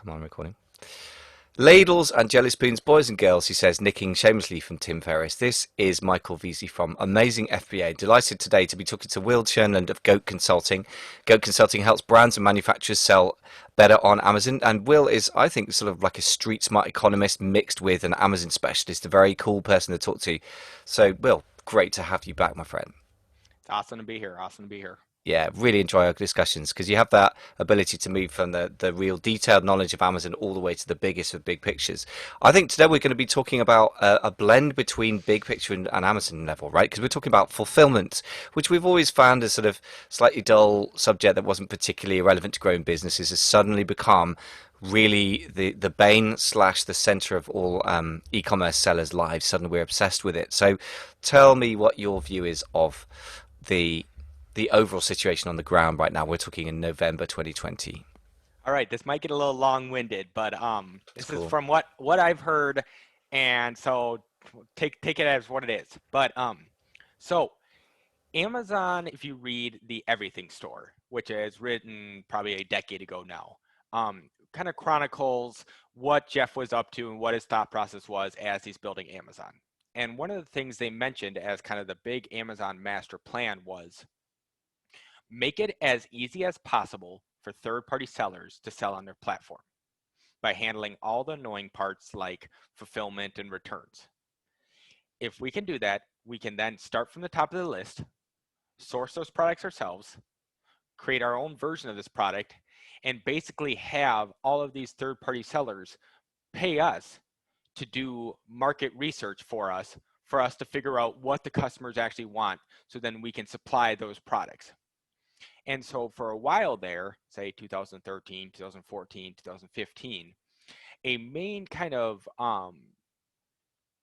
Come on, recording. Ladles and jelly spoons, boys and girls, he says, nicking shamelessly from Tim Ferriss. This is Michael Veazey from Amazing FBA. Delighted today to be talking to Will Tjernlund of Goat Consulting. Goat Consulting helps brands and manufacturers sell better on Amazon. And Will is, I think, sort of like a street smart economist mixed with an Amazon specialist, a very cool person to talk to. So, Will, great to have you back, my friend. It's awesome to be here. Awesome to be here. Yeah, really enjoy our discussions because you have that ability to move from the real detailed knowledge of Amazon all the way to the biggest of big pictures. I think today we're going to be talking about a blend between big picture and Amazon level, right? Because we're talking about fulfillment, which we've always found a sort of slightly dull subject that wasn't particularly relevant to growing businesses has suddenly become really the bane slash the center of all e-commerce sellers' lives. Suddenly we're obsessed with it. So tell me what your view is of the the overall situation on the ground right now. We're talking in November 2020. All right, this might get a little long-winded, but It's this is cool. from what I've heard, and so take it as what it is. But so Amazon, if you read the Everything Store, which is written probably a decade ago now, kind of chronicles what Jeff was up to and what his thought process was as he's building Amazon. And one of the things they mentioned as kind of the big Amazon master plan was make it as easy as possible for third-party sellers to sell on their platform by handling all the annoying parts like fulfillment and returns. If we can do that, we can then start from the top of the list, source those products ourselves, create our own version of this product, and basically have all of these third-party sellers pay us to do market research for us to figure out what the customers actually want so then we can supply those products. And so for a while there, say 2013, 2014, 2015, a main kind of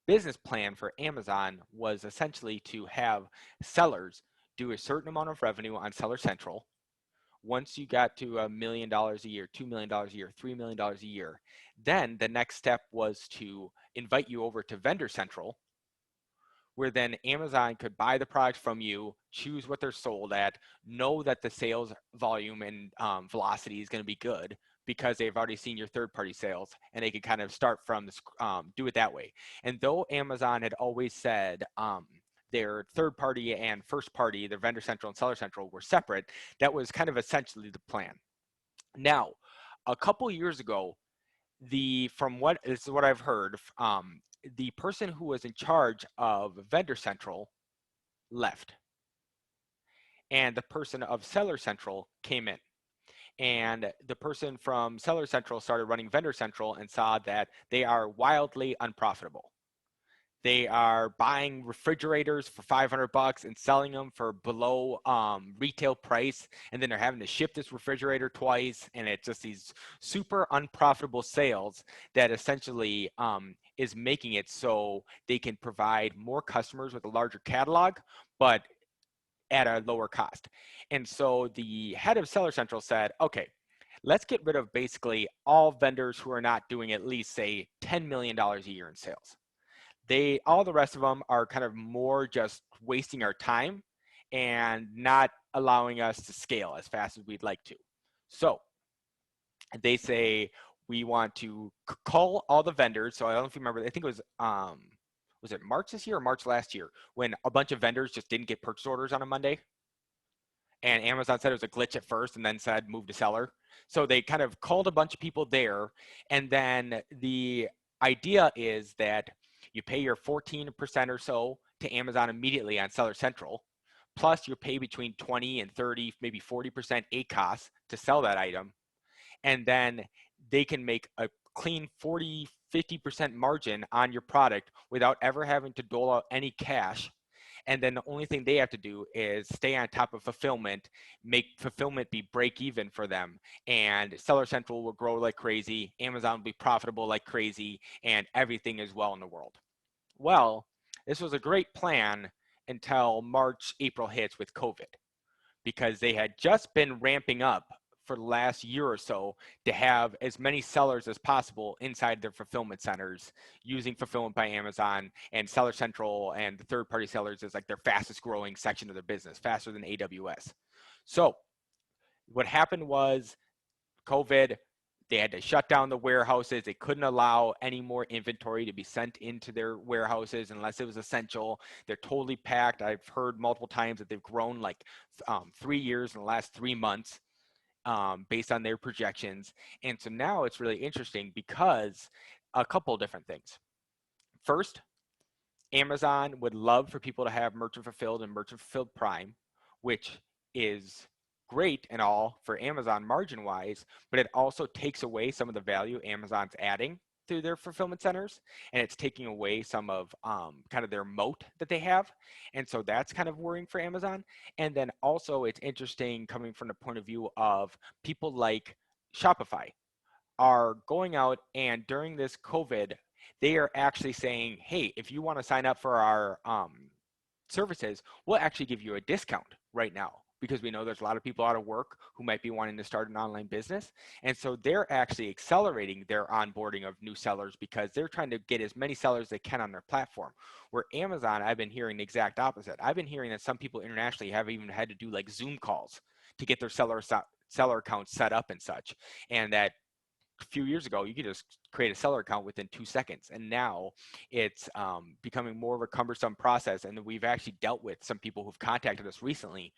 business plan for Amazon was essentially to have sellers do a certain amount of revenue on Seller Central. Once you got to $1 million a year, $2 million a year, $3 million a year, then the next step was to invite you over to Vendor Central, where then Amazon could buy the product from you, choose what they're sold at, know that the sales volume and velocity is going to be good because they've already seen your third-party sales, and they could kind of start from this, do it that way. And though Amazon had always said their third-party and first-party, their Vendor Central and Seller Central were separate, that was kind of essentially the plan. Now, a couple years ago, from what this is what I've heard, the person who was in charge of Vendor Central left, and the person of Seller Central came in. And the person from Seller Central started running Vendor Central and saw that they are wildly unprofitable. They are buying refrigerators for 500 bucks and selling them for below retail price, and then they're having to ship this refrigerator twice, and it's just these super unprofitable sales that essentially is making it so they can provide more customers with a larger catalog, but at a lower cost. And so the head of Seller Central said, okay, let's get rid of basically all vendors who are not doing at least, say, $10 million a year in sales. All the rest of them are kind of more just wasting our time and not allowing us to scale as fast as we'd like to. So they say we want to call all the vendors. So I don't know if you remember, I think it was it March this year or March last year when a bunch of vendors just didn't get purchase orders on a Monday? And Amazon said it was a glitch at first and then said move to seller. So they kind of called a bunch of people there. And then the idea is that you pay your 14% or so to Amazon immediately on Seller Central, plus you pay between 20 and 30, maybe 40% ACOS to sell that item. And then they can make a clean 40, 50% margin on your product without ever having to dole out any cash. And then the only thing they have to do is stay on top of fulfillment, make fulfillment be break even for them. And Seller Central will grow like crazy. Amazon will be profitable like crazy, and everything is well in the world. Well, this was a great plan until March, April hits with COVID, because they had just been ramping up for the last year or so to have as many sellers as possible inside their fulfillment centers using Fulfillment by Amazon, and Seller Central and the third-party sellers is like their fastest growing section of their business, faster than AWS. So what happened was COVID, They had to shut down the warehouses. They couldn't allow any more inventory to be sent into their warehouses unless it was essential. They're totally packed. I've heard multiple times that they've grown like 3 years in the last 3 months based on their projections. And so now it's really interesting because a couple of different things. First, Amazon would love for people to have merchant fulfilled and merchant fulfilled prime, which is great and all for Amazon margin wise, but it also takes away some of the value Amazon's adding through their fulfillment centers, and it's taking away some of kind of their moat that they have. And so that's kind of worrying for Amazon. And then also it's interesting coming from the point of view of people like Shopify are going out, and during this COVID, they are actually saying, hey, if you want to sign up for our services, we'll actually give you a discount right now because we know there's a lot of people out of work who might be wanting to start an online business. And so they're actually accelerating their onboarding of new sellers because they're trying to get as many sellers as they can on their platform. Where Amazon, I've been hearing the exact opposite. I've been hearing that some people internationally have even had to do like Zoom calls to get their seller accounts set up and such. And that a few years ago, you could just create a seller account within 2 seconds. And now it's becoming more of a cumbersome process. And we've actually dealt with some people who've contacted us recently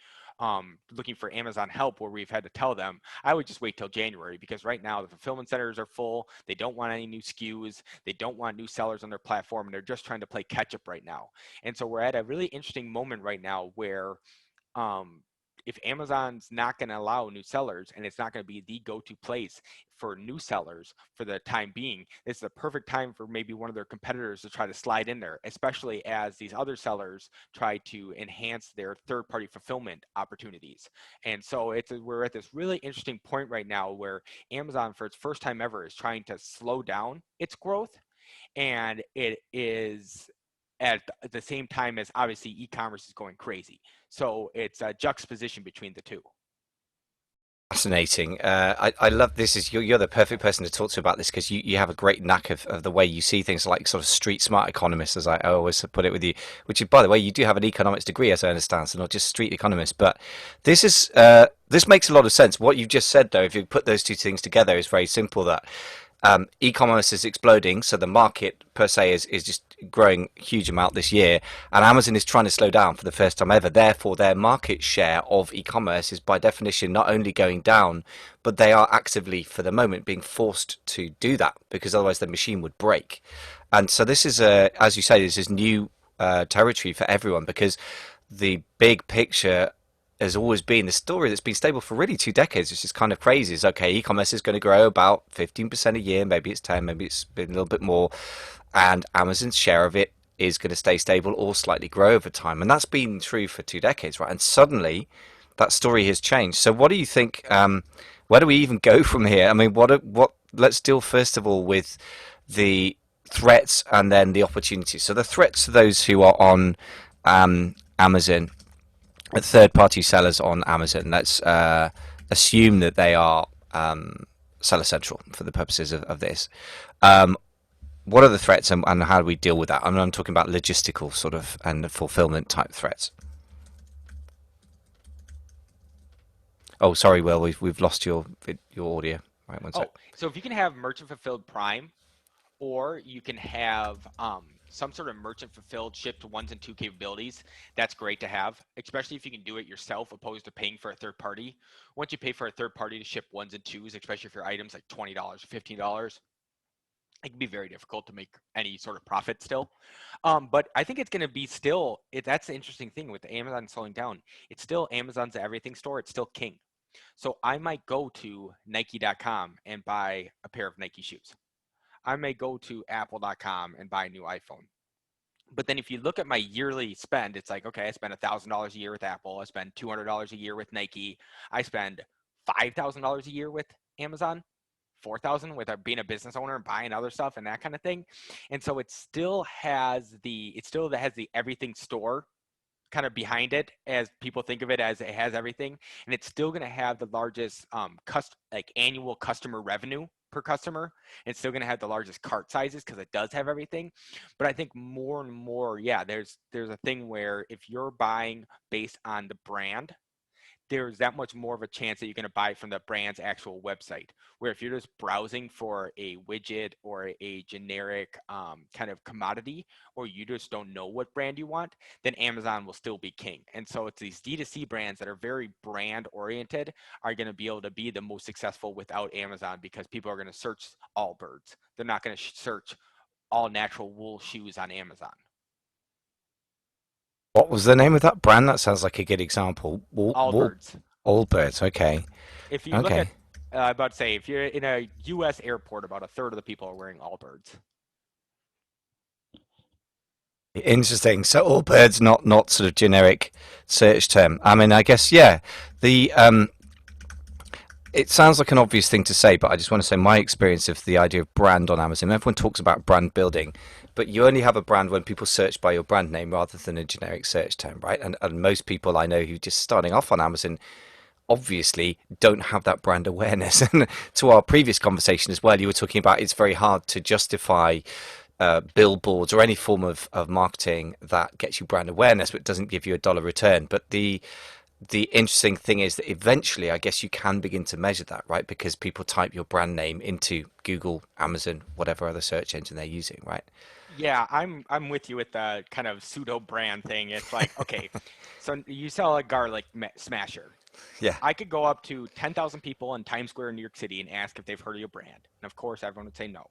looking for Amazon help where we've had to tell them, I would just wait till January because right now the fulfillment centers are full. They don't want any new SKUs. They don't want new sellers on their platform. And they're just trying to play catch up right now. And so we're at a really interesting moment right now where um, if Amazon's not going to allow new sellers and it's not going to be the go-to place for new sellers for the time being, this is a perfect time for maybe one of their competitors to try to slide in there, especially as these other sellers try to enhance their third-party fulfillment opportunities. And so we're at this really interesting point right now where Amazon, for its first time ever, is trying to slow down its growth, and it is at the same time as obviously e-commerce is going crazy. So it's a juxtaposition between the two. Fascinating. I love this. You're the perfect person to talk to about this because you have a great knack of the way you see things, like sort of street smart economist, as I always put it with you. Which, by the way, you do have an economics degree, as I understand, so not just street economist. But this makes a lot of sense. What you've just said, though, if you put those two things together, is very simple. That e-commerce is exploding, so the market per se is just growing a huge amount this year, and Amazon is trying to slow down for the first time ever. Therefore, their market share of e-commerce is by definition not only going down, but they are actively, for the moment, being forced to do that because otherwise the machine would break. And so this is, as you say, this is new territory for everyone because the big picture has always been the story that's been stable for really 2 decades, which is kind of crazy. Is okay, e-commerce is going to grow about 15% a year, maybe it's 10, maybe it's been a little bit more, and Amazon's share of it is going to stay stable or slightly grow over time, and that's been true for 2 decades, right? And suddenly, that story has changed. So, what do you think? Where do we even go from here? I mean, what? Let's deal first of all with the threats and then the opportunities. So, the threats to those who are on Amazon, third-party sellers on Amazon. Let's assume that they are seller central for the purposes of this. Um, what are the threats and how do we deal with that? I mean, I'm talking about logistical sort of and fulfillment type threats. Oh, sorry, Will, we've lost your audio. Right, one sec. Oh, so if you can have merchant fulfilled prime, or you can have some sort of merchant fulfilled shipped ones and two capabilities, that's great to have, especially if you can do it yourself opposed to paying for a third party. Once you pay for a third party to ship ones and twos, especially if your items like $20 or $15, it can be very difficult to make any sort of profit still. But I think it's going to be still, that's the interesting thing with Amazon slowing down. It's still Amazon's everything store. It's still king. So I might go to Nike.com and buy a pair of Nike shoes. I may go to Apple.com and buy a new iPhone. But then if you look at my yearly spend, it's like, okay, I spend $1,000 a year with Apple. I spend $200 a year with Nike. I spend $5,000 a year with Amazon. 4,000 with being a business owner and buying other stuff and that kind of thing. And so it still has the everything store kind of behind it, as people think of it, as it has everything, and it's still going to have the largest annual customer revenue per customer. It's still going to have the largest cart sizes because it does have everything. But I think more and more, yeah, there's a thing where if you're buying based on the brand, there's that much more of a chance that you're going to buy from the brand's actual website. Where if you're just browsing for a widget or a generic kind of commodity, or you just don't know what brand you want, then Amazon will still be king. And so it's these D2C brands that are very brand oriented are going to be able to be the most successful without Amazon, because people are going to search Allbirds. They're not going to search all natural wool shoes on Amazon. What was the name of that brand? That sounds like a good example. Allbirds. Allbirds. Okay. If you look at, Okay. about to say, if you're in a U.S. airport, about a third of the people are wearing Allbirds. Interesting. So Allbirds, not sort of generic search term. I mean, I guess yeah. The It sounds like an obvious thing to say, but I just want to say my experience of the idea of brand on Amazon. Everyone talks about brand building, but you only have a brand when people search by your brand name rather than a generic search term, right? And most people I know who are just starting off on Amazon obviously don't have that brand awareness. And to our previous conversation as well, you were talking about it's very hard to justify billboards or any form of marketing that gets you brand awareness but doesn't give you a dollar return. But the interesting thing is that eventually I guess you can begin to measure that, right? Because people type your brand name into Google, Amazon, whatever other search engine they're using, right? Yeah, I'm with you with the kind of pseudo brand thing. It's like, okay, so you sell a garlic smasher. Yeah. I could go up to 10,000 people in Times Square in New York City and ask if they've heard of your brand. And of course, everyone would say no.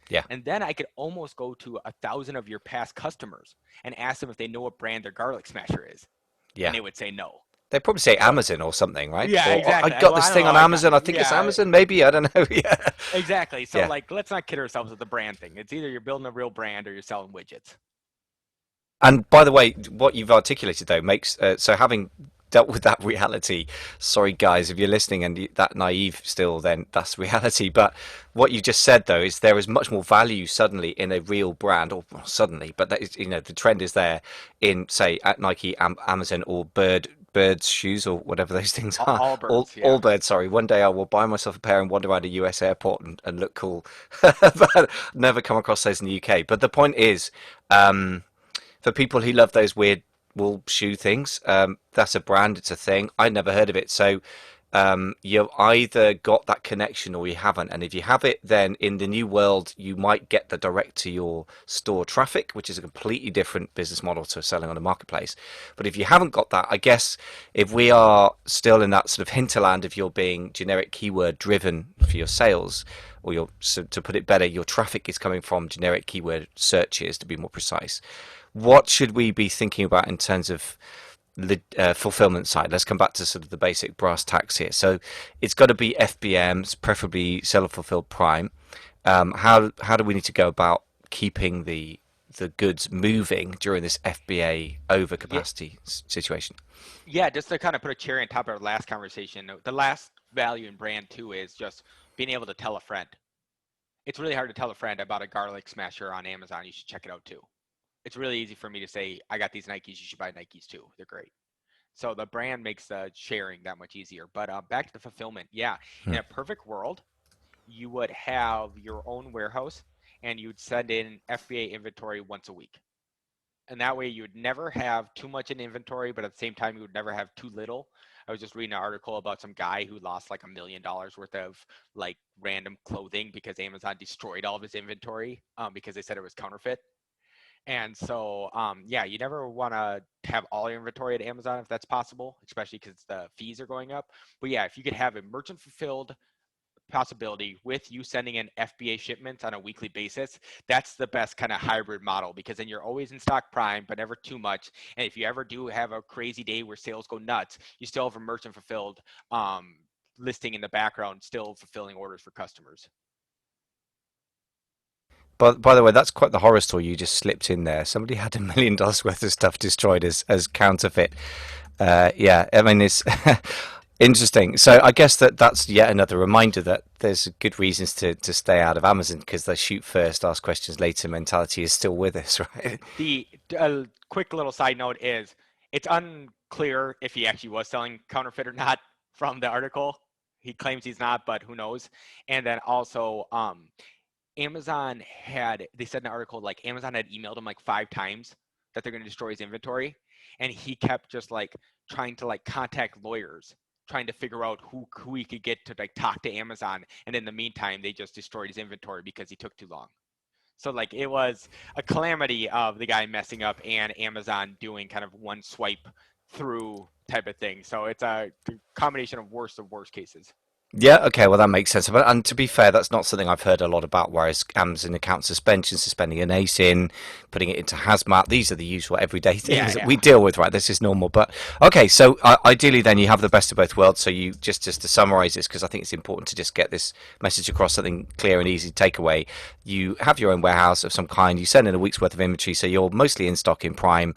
Yeah. And then I could almost go to 1,000 of your past customers and ask them if they know what brand their garlic smasher is. And Yeah. they would say no. They probably say So, Amazon or something, right? yeah, Or, I exactly. got Well, I this don't thing know. on I got, Amazon. I think it's yeah, Amazon, maybe. I don't know. Yeah. exactly. So, Yeah. like, let's not kid ourselves with the brand thing. It's either you're building a real brand or you're selling widgets. And by the way, what you've articulated though makes so having dealt with that reality. Sorry, guys, if you're listening and that naive still, then that's reality. But what you just said though is there is much more value suddenly in a real brand, or well, suddenly, but that is, the trend is there in say at Nike, Amazon, or Birds shoes or whatever those things are. All birds, yeah. All birds. Sorry. One day I will buy myself a pair and wander around a US airport and look cool, but never come across those in the UK. But the point is. For people who love those weird wool shoe things, that's a brand, it's a thing. I'd never heard of it. So you've either got that connection or you haven't. And if you have it, then in the new world, you might get the direct to your store traffic, which is a completely different business model to selling on a marketplace. But if you haven't got that, I guess if we are still in that sort of hinterland of you're being generic keyword driven for your sales, or your, so to put it better, your traffic is coming from generic keyword searches, to be more precise. What should we be thinking about in terms of fulfillment side? Let's come back to sort of the basic brass tacks here. So it's got to be FBMs, preferably seller fulfilled prime. How do we need to go about keeping the goods moving during this FBA Yeah, overcapacity situation? yeah, just to kind of put a cherry on top of our last conversation, the last value in brand too is just being able to tell a friend. It's really hard to tell a friend about a garlic smasher on Amazon. You should check it out too. It's really easy for me to say, I got these Nikes, you should buy Nikes too. They're great. So the brand makes the sharing that much easier. But back to the fulfillment. Yeah, Hmm. in a perfect world, you would have your own warehouse and you'd send in FBA inventory once a week. And that way you would never have too much in inventory, but at the same time, you would never have too little. I was just reading an article about some guy who lost like $1 million worth of like random clothing because Amazon destroyed all of his inventory because they said it was counterfeit. And so, yeah, you never want to have all your inventory at Amazon if that's possible, especially because the fees are going up. But yeah, if you could have a merchant fulfilled possibility with you sending in FBA shipments on a weekly basis, that's the best kind of hybrid model because then you're always in stock prime, but never too much. And if you ever do have a crazy day where sales go nuts, you still have a merchant fulfilled listing in the background, still fulfilling orders for customers. But by the way, that's quite the horror story you just slipped in there. Somebody had $1 million worth of stuff destroyed as counterfeit. Yeah, I mean it's interesting. So I guess that's yet another reminder that there's good reasons to stay out of Amazon because the shoot first, ask questions later mentality is still with us, right? The quick little side note is it's unclear if he actually was selling counterfeit or not from the article. He claims he's not, but who knows? And then also, Amazon they said in the article, like Amazon had emailed him like 5 times that they're going to destroy his inventory. And he kept just like trying to like contact lawyers trying to figure out who he could get to like talk to Amazon, and in the meantime, they just destroyed his inventory because he took too long. So like it was a calamity of the guy messing up and Amazon doing kind of one swipe through type of thing. So it's a combination of worst cases. Yeah, okay, well, that makes sense. But, and to be fair, that's not something I've heard a lot about, whereas Amazon account suspension, suspending an ASIN, putting it into hazmat, these are the usual everyday Yeah, things that yeah. we deal with, right? This is normal. But, okay, so ideally then you have the best of both worlds. So you, just to summarize this, because I think it's important to just get this message across, something clear and easy to take away. You have your own warehouse of some kind, you send in a week's worth of inventory, so you're mostly in stock in Prime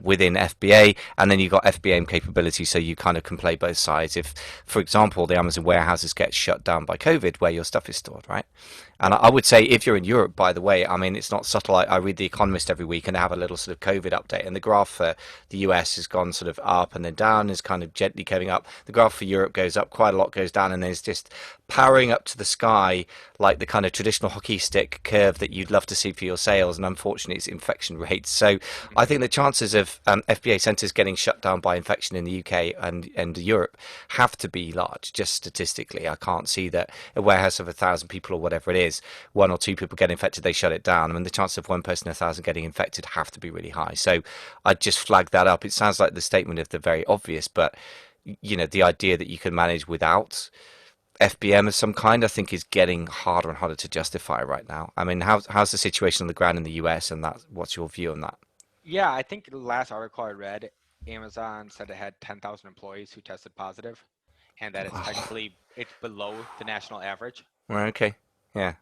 within FBA, and then you've got FBM capability, so you kind of can play both sides. If, for example, the Amazon warehouses get shut down by COVID, where your stuff is stored, right? And Yep. I would say if you're in Europe, by the way, I mean, it's not subtle. I read The Economist every week and they have a little sort of COVID update. And the graph for the US has gone sort of up and then down, is kind of gently coming up. The graph for Europe goes up, quite a lot goes down, and there's just powering up to the sky like the kind of traditional hockey stick curve that you'd love to see for your sales. And unfortunately, it's infection rates. So I Hmm. think the chances of FBA centres getting shut down by infection in the UK and Europe have to be large, just statistically. I can't see that a warehouse of 1,000 people or whatever it is, one or two people get infected, they shut it down. I mean, the chances of one person in 1,000 getting infected have to be really high. So I'd just flag that up. It sounds like the statement of the very obvious, but the idea that you can manage without FBM of some kind, I think, is getting harder and harder to justify right now. I mean, how's the situation on the ground in the US, and what's your view on that? Yeah, I think the last article I read, Amazon said it had 10,000 employees who tested positive, and that it's below the national average. Well, okay, yeah.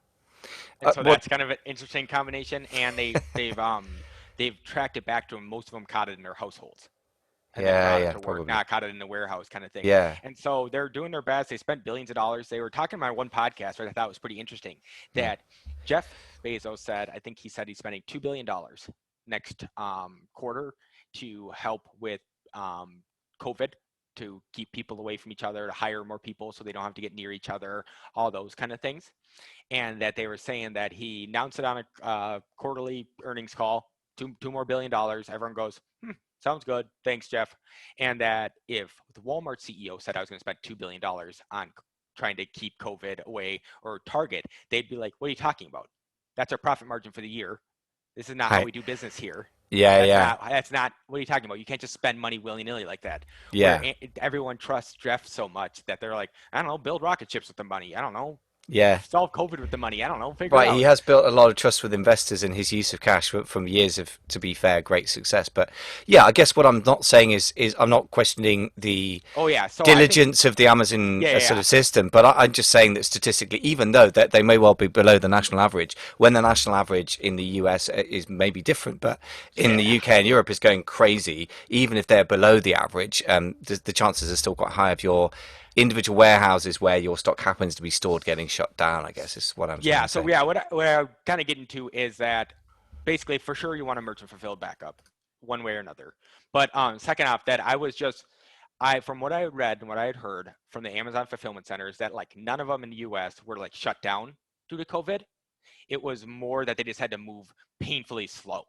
And so What? that's kind of an interesting combination. And they've tracked it back to them. Most of them caught it in their households and then Yeah, brought it yeah, to work, probably. not caught it in the warehouse kind of thing. Yeah. And so they're doing their best. They spent billions of dollars. They were talking about one podcast, which I thought was pretty interesting, Mm. that Jeff Bezos said, I think he said he's spending $2 billion next quarter to help with COVID, to keep people away from each other, to hire more people so they don't have to get near each other, all those kind of things. And that they were saying that he announced it on a quarterly earnings call, two more $1 billion. Everyone goes, sounds good. Thanks, Jeff. And that if the Walmart CEO said I was going to spend $2 billion on trying to keep COVID away, or Target, they'd be like, what are you talking about? That's our profit margin for the year. This is not how Hi. we do business here. Yeah, yeah, That's not, what are you talking about? You can't just spend money willy-nilly like that. Where yeah, everyone trusts Jeff so much that they're like, I don't know, build rocket ships with the money. I don't know, yeah. solve COVID with the money. I don't know, figure it Right, he out. has built a lot of trust with investors in his use of cash from years of, to be fair, great success. But yeah, I guess what I'm not saying is I'm not questioning the Oh yeah, so I think, diligence of the Amazon yeah, yeah, sort yeah, of system, but I'm just saying that statistically, even though that they may well be below the national average, when the national average in the US is maybe different, but in the yeah. UK and Europe is going crazy, even if they're below the average, the chances are still quite high of your individual warehouses where your stock happens to be stored getting shut down, I guess is what I'm trying Yeah, to so say. yeah, what I'm kind of getting to is that basically for sure you want a merchant fulfilled backup, one way or another. But second off, that I from what I had read and what I had heard from the Amazon fulfillment centers, that like none of them in the US were like shut down due to COVID. It was more that they just had to move painfully slow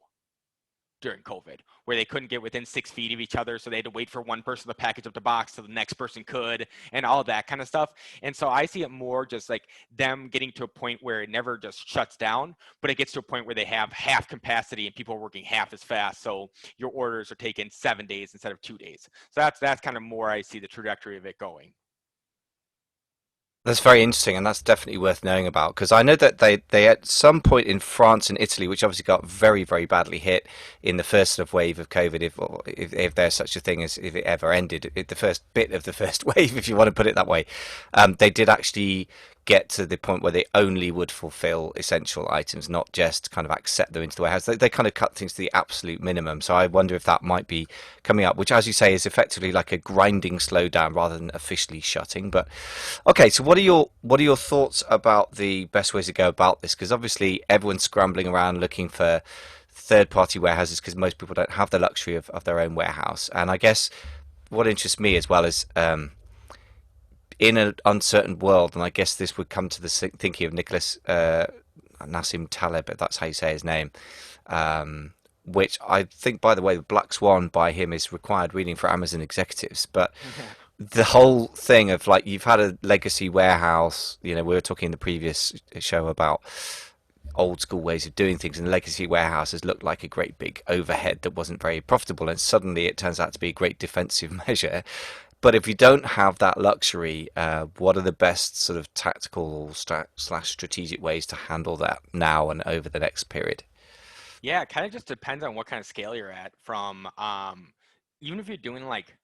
during COVID, where they couldn't get within 6 feet of each other. So they had to wait for one person to package up the box so the next person could, and all that kind of stuff. And so I see it more just like them getting to a point where it never just shuts down, but it gets to a point where they have half capacity and people are working half as fast. So your orders are taken 7 days instead of 2 days. So that's kind of more I see the trajectory of it going. That's very interesting, and that's definitely worth knowing about because I know that they at some point in France and Italy, which obviously got very very badly hit in the first sort of wave of COVID, if there's such a thing as if it ever ended, the first bit of the first wave, if you want to put it that way, they did actually get to the point where they only would fulfill essential items, not just kind of accept them into the warehouse. They kind of cut things to the absolute minimum. So I wonder if that might be coming up, which, as you say, is effectively like a grinding slowdown rather than officially shutting. But okay, so what are your thoughts about the best ways to go about this? Because obviously everyone's scrambling around looking for third-party warehouses because most people don't have the luxury of their own warehouse. And I guess what interests me as well is in an uncertain world, and I guess this would come to the thinking of Nicholas Nassim Taleb, if that's how you say his name, which I think, by the way, the Black Swan by him is required reading for Amazon executives. But the whole thing of like you've had a legacy warehouse. We were talking in the previous show about old school ways of doing things, and legacy warehouses looked like a great big overhead that wasn't very profitable, and suddenly it turns out to be a great defensive measure. But if you don't have that luxury, what are the best sort of tactical slash strategic ways to handle that now and over the next period? Yeah, it kind of just depends on what kind of scale you're at. From even if you're doing like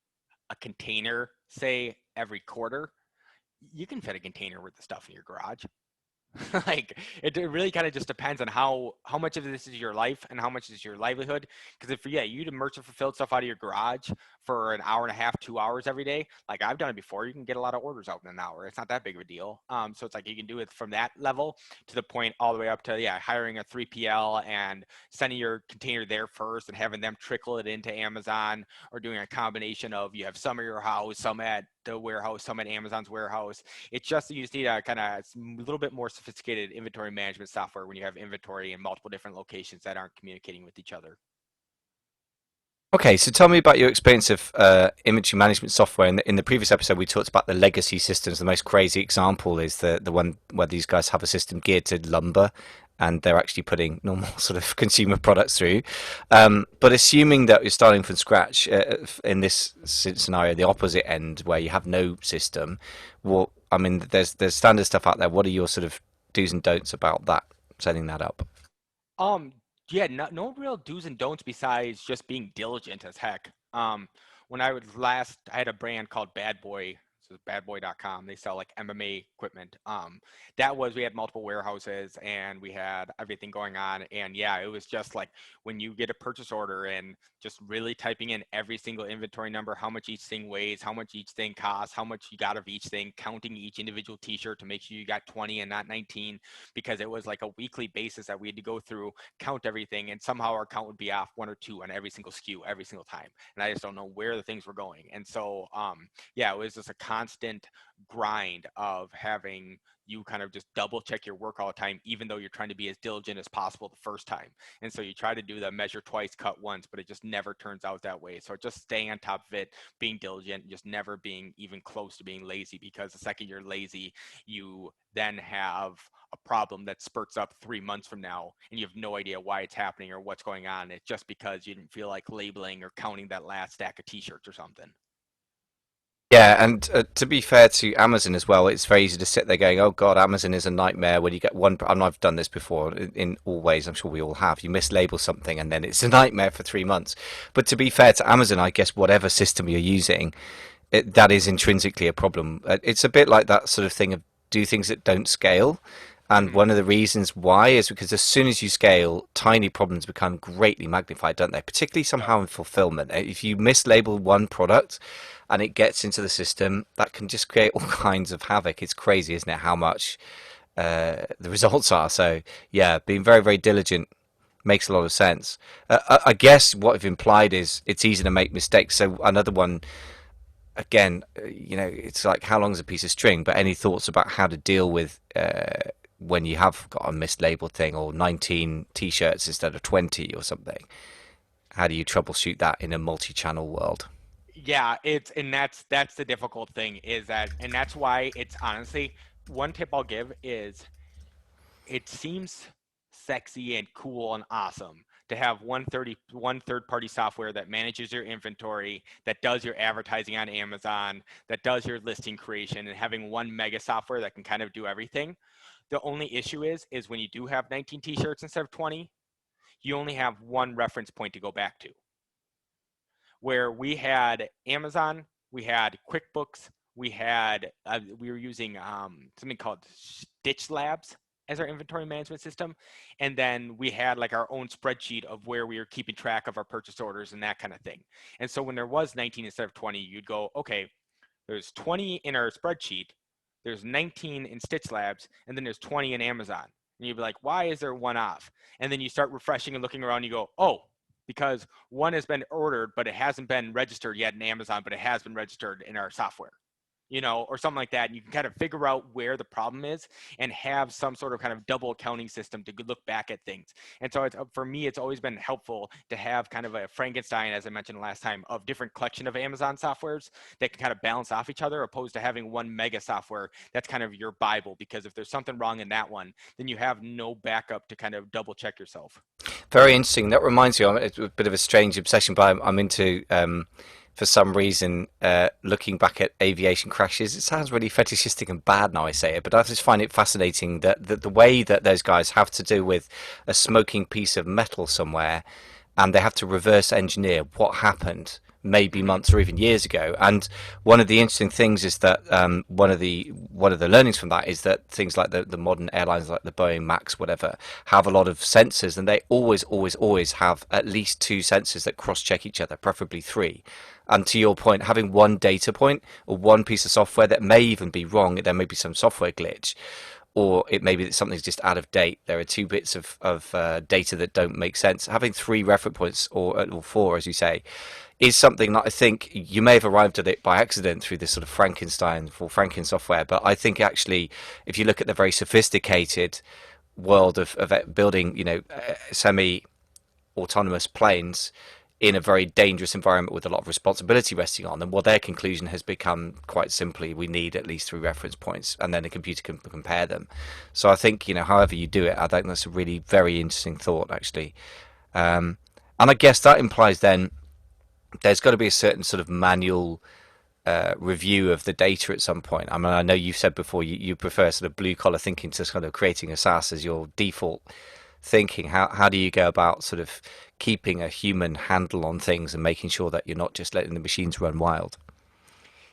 a container, say every quarter, you can fit a container with the stuff in your garage. Like it really kind of just depends on how much of this is your life and how much is your livelihood. Because if yeah, you to merchant fulfilled stuff out of your garage for an hour and a half, 2 hours every day, like I've done it before, you can get a lot of orders out in an hour. It's not that big of a deal. So it's like you can do it from that level to the point all the way up to yeah, hiring a 3PL and sending your container there first and having them trickle it into Amazon, or doing a combination of you have some at your house, some at the warehouse, some at Amazon's warehouse. It's just you just need a kind of a little bit more sophisticated inventory management software when you have inventory in multiple different locations that aren't communicating with each other. Okay, so tell me about your experience of inventory management software. In the previous episode, we talked about the legacy systems. The most crazy example is the one where these guys have a system geared to lumber, and they're actually putting normal sort of consumer products through. But assuming that you're starting from scratch, in this scenario, the opposite end where you have no system, well, I mean, there's standard stuff out there. What are your sort of do's and don'ts about that, setting that up? Um, yeah, no real do's and don'ts besides just being diligent as heck. When I was last, I had a brand called Bad Boy. So it's badboy.com. They sell like MMA equipment. That was, we had multiple warehouses and we had everything going on. And yeah, it was just like when you get a purchase order and just really typing in every single inventory number, how much each thing weighs, how much each thing costs, how much you got of each thing, counting each individual t-shirt to make sure you got 20 and not 19, because it was like a weekly basis that we had to go through, count everything, and somehow our count would be off one or two on every single SKU every single time. And I just don't know where the things were going. And so, yeah, it was just a constant grind of having you kind of just double check your work all the time, even though you're trying to be as diligent as possible the first time. And so you try to do the measure twice, cut once, but it just never turns out that way. So just staying on top of it, being diligent, just never being even close to being lazy, because the second you're lazy, you then have a problem that spurts up 3 months from now and you have no idea why it's happening or what's going on. It's just because you didn't feel like labeling or counting that last stack of t-shirts or something. Yeah, and to be fair to Amazon as well, it's very easy to sit there going, "Oh God, Amazon is a nightmare." When you get one, and I've done this before in all ways. I'm sure we all have. You mislabel something, and then it's a nightmare for 3 months. But to be fair to Amazon, I guess whatever system you're using, that is intrinsically a problem. It's a bit like that sort of thing of do things that don't scale. And Mm-hmm. one of the reasons why is because as soon as you scale, tiny problems become greatly magnified, don't they? Particularly Yep. somehow in fulfillment. If you mislabel one product and it gets into the system, that can just create all kinds of havoc. It's crazy, isn't it? How much the results are. So, yeah, being very, very diligent makes a lot of sense. I guess what I've implied is it's easy to make mistakes. So, another one again, it's like how long is a piece of string? But any thoughts about how to deal with when you have got a mislabeled thing or 19 t-shirts instead of 20 or something? How do you troubleshoot that in a multi-channel world? Yeah, it's and that's the difficult thing is that, and that's why it's honestly, one tip I'll give is it seems sexy and cool and awesome to have one third party software that manages your inventory, that does your advertising on Amazon, that does your listing creation, and having one mega software that can kind of do everything. The only issue is when you do have 19 t-shirts instead of 20, you only have one reference point to go back to. Where we had Amazon, we had QuickBooks, we were using something called Stitch Labs as our inventory management system, and then we had like our own spreadsheet of where we were keeping track of our purchase orders and that kind of thing. And so when there was 19 instead of 20, you'd go, okay, there's 20 in our spreadsheet, there's 19 in Stitch Labs, and then there's 20 in Amazon. And you'd be like, why is there one off? And then you start refreshing and looking around, and you go, oh, because one has been ordered, but it hasn't been registered yet in Amazon, but it has been registered in our software. or something like that. And you can kind of figure out where the problem is and have some sort of kind of double accounting system to look back at things. And so for me, it's always been helpful to have kind of a Frankenstein, as I mentioned last time, of different collection of Amazon softwares that can kind of balance off each other, opposed to having one mega software that's kind of your Bible. Because if there's something wrong in that one, then you have no backup to kind of double check yourself. Very interesting. That reminds me, it's a bit of a strange obsession, but I'm into, for some reason, looking back at aviation crashes. It sounds really fetishistic and bad now I say it, but I just find it fascinating that the way that those guys have to do with a smoking piece of metal somewhere, and they have to reverse engineer what happened maybe Mm-hmm. months or even years ago. And one of the interesting things is that one of the learnings from that is that things like the modern airlines like the Boeing Max whatever have a lot of sensors, and they always have at least two sensors that cross check each other, preferably three. And to your point, having one data point or one piece of software that may even be wrong, there may be some software glitch, or it may be that something's just out of date. There are two bits of data that don't make sense. Having three reference points, or four, as you say, is something that I think you may have arrived at it by accident through this sort of Frankenstein for Franken software. But I think actually, if you look at the very sophisticated world of building, semi autonomous planes in a very dangerous environment with a lot of responsibility resting on them, well, their conclusion has become quite simply we need at least three reference points, and then a computer can compare them. So I think, however you do it, I think that's a really very interesting thought, actually. And I guess that implies then there's got to be a certain sort of manual review of the data at some point. I mean, I know you've said before you prefer sort of blue collar thinking to sort of creating a SaaS as your default thinking. How do you go about sort of keeping a human handle on things and making sure that you're not just letting the machines run wild?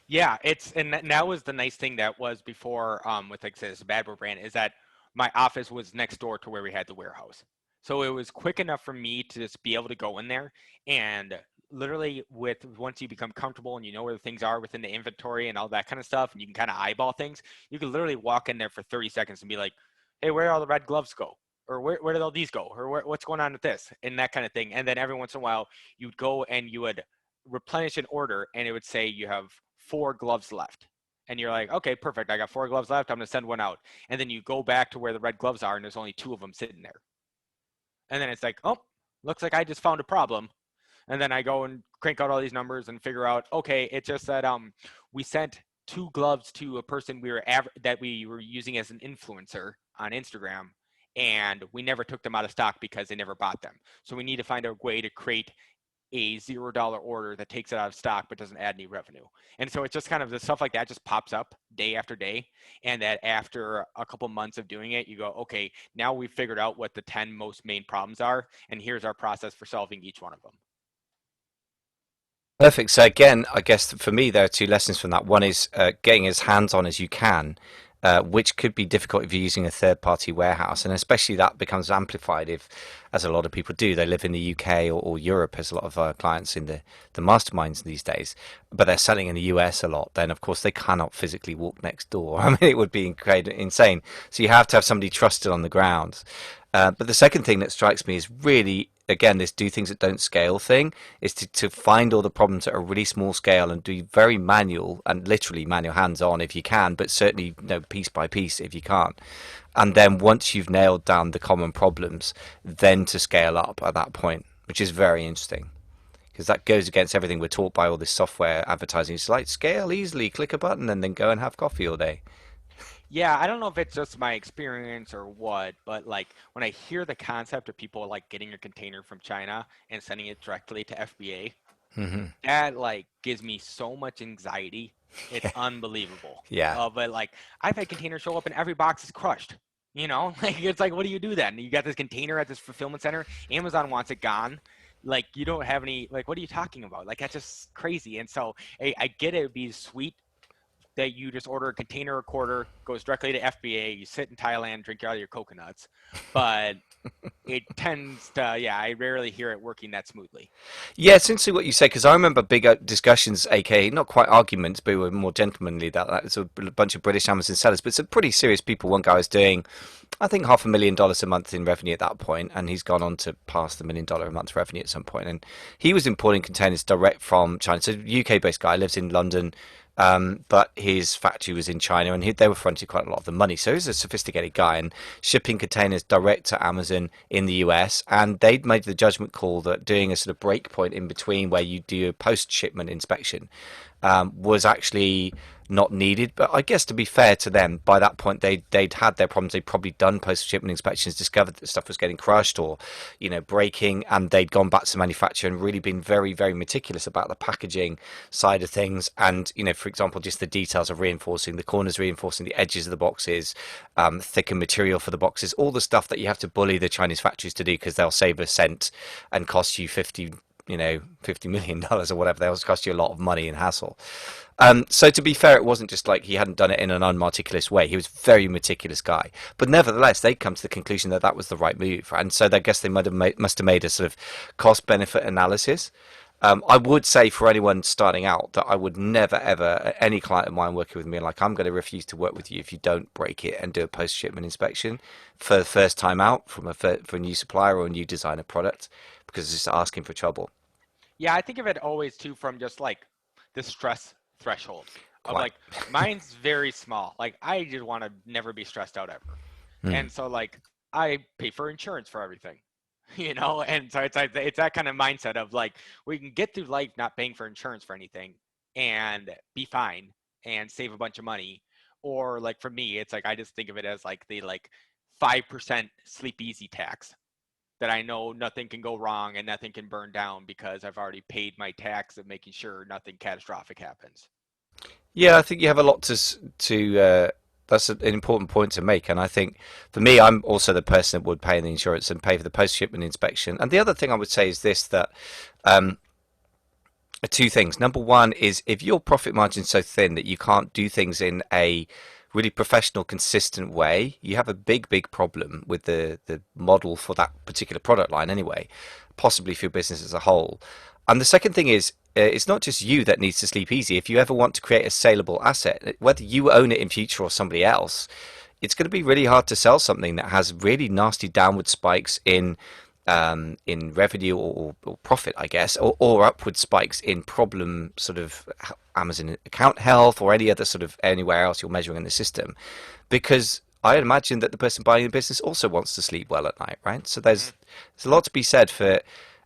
Yeah, and that was the nice thing that was before with like say this Bad Boy brand is that my office was next door to where we had the warehouse. So it was quick enough for me to just be able to go in there and literally with once you become comfortable and you know where the things are within the inventory and all that kind of stuff and you can kind of eyeball things, you can literally walk in there for 30 seconds and be like, hey, where did all the red gloves go? Or where did all these go? Or what's going on with this? And that kind of thing. And then every once in a while you'd go and you would replenish an order and it would say you have 4 gloves left. And you're like, okay, perfect. I got 4 gloves left. I'm going to send one out. And then you go back to where the red gloves are and there's only 2 of them sitting there. And then it's like, oh, looks like I just found a problem. And then I go and crank out all these numbers and figure out, okay, it's just that we sent 2 gloves to a person that we were using as an influencer on Instagram, and we never took them out of stock because they never bought them. So we need to find a way to create a $0 order that takes it out of stock but doesn't add any revenue. And so it's just kind of the stuff like that just pops up day after day. And that after a couple months of doing it, you go, okay, now we've figured out what the 10 most main problems are, and here's our process for solving each one of them. Perfect. So again, I guess for me there are two lessons from that. One is getting as hands-on as you can, which could be difficult if you're using a third-party warehouse, and especially that becomes amplified if, as a lot of people do, they live in the UK or Europe, as a lot of our clients in the masterminds these days, but they're selling in the US a lot. Then of course they cannot physically walk next door. I mean, it would be insane. So you have to have somebody trusted on the ground. But the second thing that strikes me is really, again, this do things that don't scale thing, is to find all the problems at a really small scale and do very manual and literally manual hands on if you can, but certainly piece by piece if you can't. And then once you've nailed down the common problems, then to scale up at that point, which is very interesting. Because that goes against everything we're taught by all this software advertising. It's like scale easily, click a button, and then go and have coffee all day. Yeah, I don't know if it's just my experience or what, but like when I hear the concept of people like getting a container from China and sending it directly to FBA, Hmm. that like gives me so much anxiety. It's Yeah. unbelievable. Yeah. But like I've had containers show up and every box is crushed. Like it's like, what do you do then? You got this container at this fulfillment center. Amazon wants it gone. Like you don't have any. Like what are you talking about? Like that's just crazy. And so I get it would be sweet that you just order a container a quarter, goes directly to FBA. You sit in Thailand, drink out of your coconuts, but it tends to. Yeah, I rarely hear it working that smoothly. Yeah, it's interesting what you say because I remember big discussions, aka not quite arguments, but were more gentlemanly. That was a bunch of British Amazon sellers, but some pretty serious people. One guy was doing, I think, $500,000 a month in revenue at that point, and he's gone on to pass the $1 million a month revenue at some point. And he was importing containers direct from China. So UK-based guy lives in London. but his factory was in China, and they were fronting quite a lot of the money. So he was a sophisticated guy, and shipping containers direct to Amazon in the US. And they'd made the judgment call that doing a sort of break point in between where you do a post-shipment inspection was actually not needed. But I guess to be fair to them, by that point they'd had their problems. They'd probably done post-shipment inspections, discovered that stuff was getting crushed or, breaking, and they'd gone back to the manufacturer and really been very, very meticulous about the packaging side of things. And, for example, just the details of reinforcing the corners, reinforcing the edges of the boxes, thicker material for the boxes, all the stuff that you have to bully the Chinese factories to do because they'll save a cent and cost you $50 million or whatever. They'll cost you a lot of money and hassle. So to be fair, it wasn't just like he hadn't done it in an unmeticulous way. He was a very meticulous guy. But nevertheless, they come to the conclusion that that was the right move. And so I guess they must have made a sort of cost-benefit analysis. I would say for anyone starting out that I would never, ever, any client of mine working with me, like, I'm going to refuse to work with you if you don't break it and do a post-shipment inspection for the first time out for a new supplier or a new designer product, because it's just asking for trouble. Yeah, I think of it always too from just like the stress threshold of Quite. like mine's very small. Like I just want to never be stressed out ever. Hmm. And so like I pay for insurance for everything, and so it's like it's that kind of mindset of like we can get through life not paying for insurance for anything and be fine and save a bunch of money. Or like for me, it's like I just think of it as like the like 5% sleep easy tax that I know nothing can go wrong and nothing can burn down because I've already paid my tax of making sure nothing catastrophic happens. Yeah, I think you have a lot to. That's an important point to make, and I think for me, I'm also the person that would pay the insurance and pay for the post-shipment inspection. And the other thing I would say is this: that um, two things. Number one is if your profit margin's so thin that you can't do things in a really professional, consistent way, you have a big, big problem with the model for that particular product line anyway, possibly for your business as a whole. And the second thing is, it's not just you that needs to sleep easy. If you ever want to create a saleable asset, whether you own it in future or somebody else, it's going to be really hard to sell something that has really nasty downward spikes in revenue or profit, I guess, or upward spikes in problem sort of Amazon account health or any other sort of anywhere else you're measuring in the system, because I imagine that the person buying the business also wants to sleep well at night, right? So there's a lot to be said for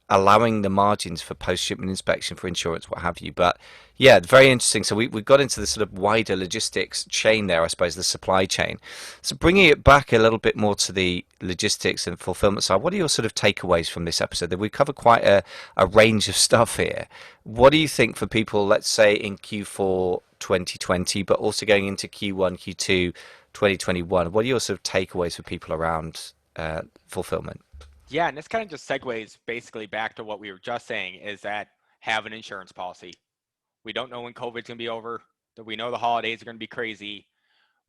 allowing the margins for post-shipment inspection, for insurance, what have you. But yeah, very interesting. So we got into the sort of wider logistics chain there, I suppose, the supply chain. So bringing it back a little bit more to the logistics and fulfillment side, what are your sort of takeaways from this episode? We've covered quite a range of stuff here. What do you think for people, let's say in Q4 2020, but also going into Q1, Q2 2021? What are your sort of takeaways for people around fulfillment? Yeah, and this kind of just segues basically back to what we were just saying is that have an insurance policy. We don't know when COVID's going to be over. We know the holidays are going to be crazy.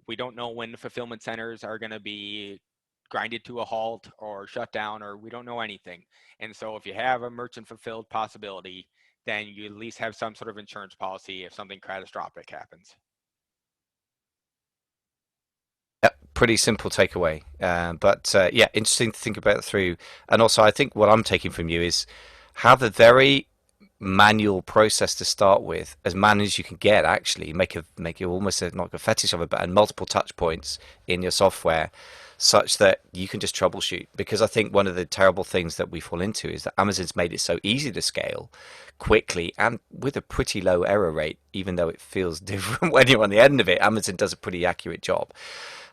We don't know when the fulfillment centers are going to be grinded to a halt or shut down, or we don't know anything. And so if you have a merchant fulfilled possibility, then you at least have some sort of insurance policy if something catastrophic happens. Pretty simple takeaway, but yeah, interesting to think about it through. And also, I think what I'm taking from you is have a very manual process to start with, as manual as you can get. Actually, make it almost not a fetish of it, but and multiple touch points in your software, such that you can just troubleshoot. Because I think one of the terrible things that we fall into is that Amazon's made it so easy to scale quickly and with a pretty low error rate, even though it feels different when you're on the end of it. Amazon does a pretty accurate job.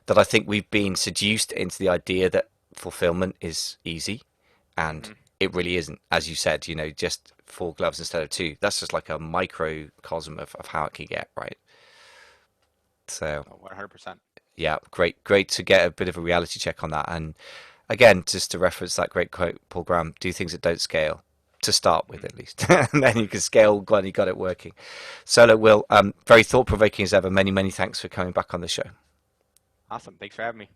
That I think we've been seduced into the idea that fulfillment is easy, and Mm-hmm. it really isn't. As you said, just four gloves instead of two. That's just like a microcosm of how it can get, right? So, 100%. yeah, great to get a bit of a reality check on that. And again, just to reference that great quote, Paul Graham, do things that don't scale to start with at least, and then you can scale when you got it working. So, look, Will, very thought provoking as ever. Many, many thanks for coming back on the show. Awesome. Thanks for having me.